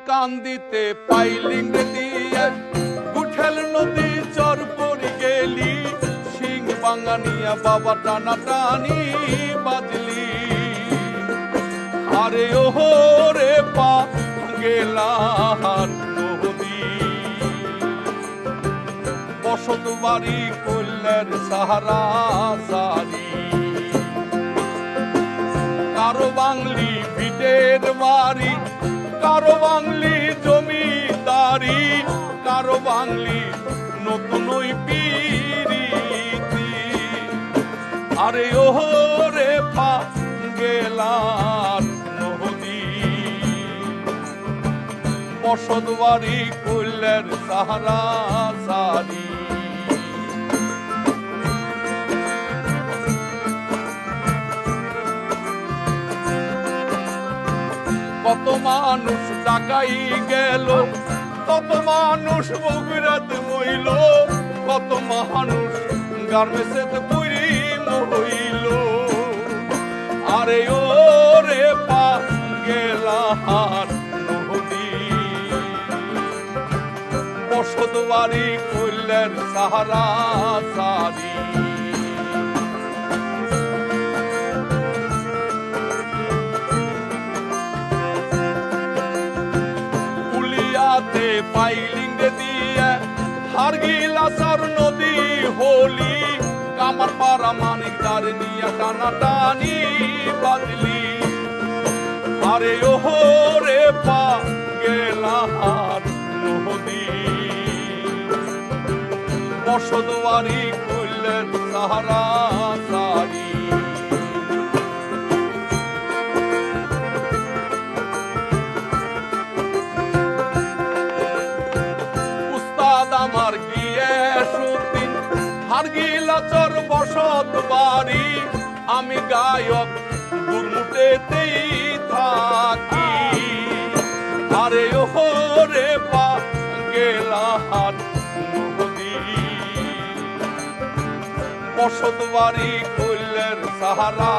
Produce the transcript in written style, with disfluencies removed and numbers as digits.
কান্দিতে piling দিয়ে গুঠেল নদী চর পড়ি গেলি সিং বাঙ্গানিয়া বাবা টানা টানি বাজলি আরে ওহো রে পা গেলার নদী বসত বাড়ি কল্যার সাহারা সারি কারো বাংলি ভিটের বাড়ি কারো বাংলি জমিদারি কারো বাংলি নতুন পিরিতি আরে ওহো রে পা গেলার নদী বসত বাড়ি কল্যার সাহারা সারি কত মানুষ টাকাই গেল কত মানুষ বগুড়াত মইল কত মানুষ গার্মেন্টসে পুরি মইল আরে ও রে পা গেলার নদী বসত বাড়ি কল্যার সাহারা সারি পাইলিং দিয়ে হারগিলাসার নদী হোলি কামার পাড়া মানিকদার নিয়া টানা টানি বাজলি আরে ওহো রে পা গেলার নদী বসত বাড়ি কল্যার সাহারা সারি আমার গিয়েসুদ্দিন হারগিলাচর বসত বাড়ি আমি গায়ক দুর্মুটেতেই থাকি আরে ওহো রে পা গেলার নদী বসত বাড়ি কল্যার সাহারা